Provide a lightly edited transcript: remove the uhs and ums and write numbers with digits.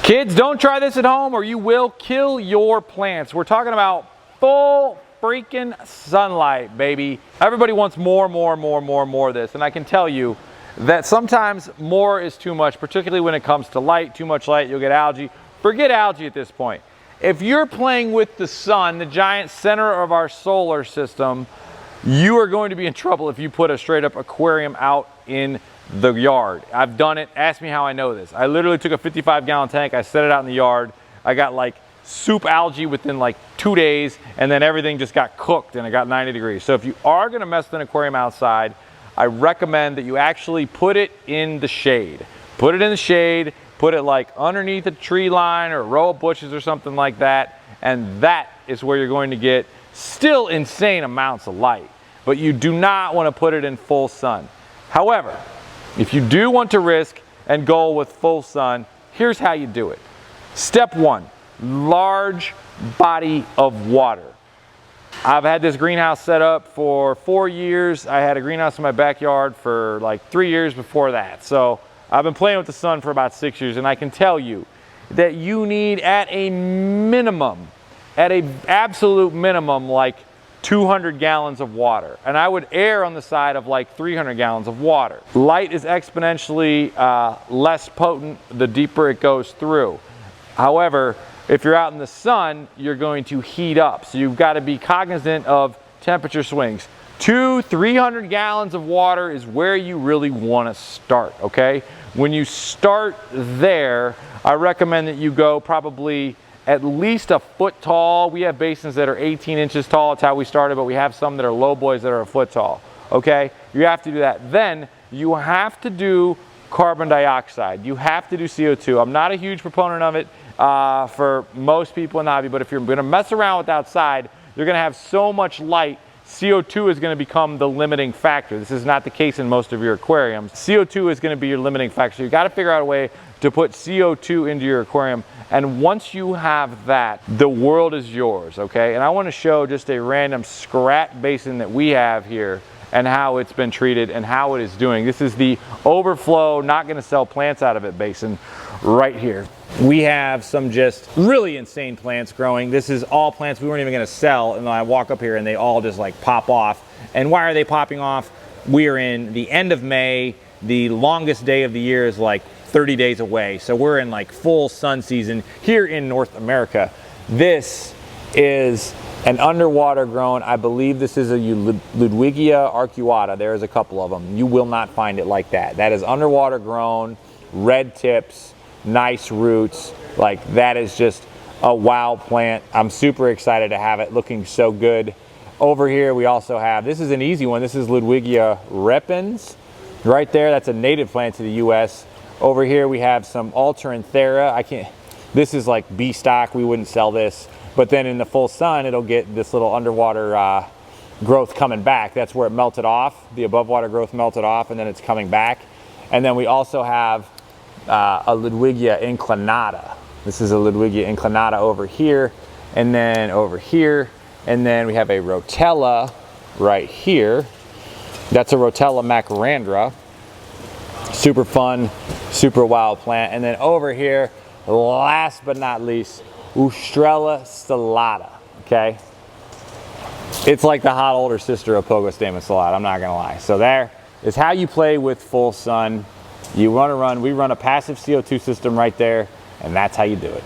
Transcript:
Kids, don't try this at home or you will kill your plants. We're talking about full freaking sunlight, baby. Everybody wants more of this, and I can tell you that sometimes more is too much, particularly when it comes to light. Too much light, you'll get algae. Forget algae at this point. If you're playing with the sun, the giant center of our solar system, you are going to be in trouble if you put a straight up aquarium out in the yard. I've done it. Ask me how I know this. I literally took a 55-gallon tank, I set it out in the yard. I got like soup algae within like 2 days, and then everything just got cooked and it got 90 degrees. So if you are gonna mess with an aquarium outside, I recommend that you actually put it in the shade. Put it in the shade, put it like underneath a tree line or a row of bushes or something like that, and that is where you're going to get still insane amounts of light. But you do not want to put it in full sun. However, if you do want to risk and go with full sun, here's how you do it. Step one, large body of water. I've had this greenhouse set up for 4 years. I had a greenhouse in my backyard for like 3 years before that. So I've been playing with the sun for about 6 years, and I can tell you that you need at a minimum, at an absolute minimum, like 200 gallons of water. And I would err on the side of like 300 gallons of water. Light is exponentially less potent the deeper it goes through. However, if you're out in the sun, you're going to heat up. So you've got to be cognizant of temperature swings. 200-300 gallons of water is where you really want to start, okay? When you start there, I recommend that you go probably at least a foot tall. We have basins that are 18 inches tall. That's how we started, but we have some that are low boys that are a foot tall, okay? You have to do that. Then you have to do carbon dioxide. You have to do CO2. I'm not a huge proponent of it for most people in the hobby, but if you're gonna mess around with outside, you're gonna have so much light, CO2 is gonna become the limiting factor. This is not the case in most of your aquariums. CO2 is gonna be your limiting factor. So you gotta figure out a way to put CO2 into your aquarium. And once you have that, the world is yours, okay? And I wanna show just a random scrat basin that we have here and how it's been treated and how it is doing. This is the overflow, not gonna sell plants out of it basin right here. We have some just really insane plants growing. This is all plants we weren't even gonna sell, and then I walk up here and they all just like pop off. And why are they popping off? We're in the end of May. The longest day of the year is like 30 days away. So we're in like full sun season here in North America. This is an underwater grown, I believe this is a Ludwigia arcuata. There's a couple of them. You will not find it like that. That is underwater grown, red tips, nice roots. Like that is just a wow plant. I'm super excited to have it looking so good. Over here we also have, this is an easy one. This is Ludwigia repens. Right there, that's a native plant to the US. Over here we have some Alternanthera. This is like B stock, we wouldn't sell this. But then in the full sun, it'll get this little underwater growth coming back. That's where it melted off. The above water growth melted off and then it's coming back. And then we also have a Ludwigia inclinata. This is a Ludwigia inclinata over here, and then over here. And then we have a Rotella right here. That's a Rotella macarandra. Super fun, super wild plant. And then over here, last but not least, Ustrella stellata, okay? It's like the hot older sister of Pogostamen stellata, I'm not gonna lie. So there is how you play with full sun. We run a passive CO2 system right there, and that's how you do it.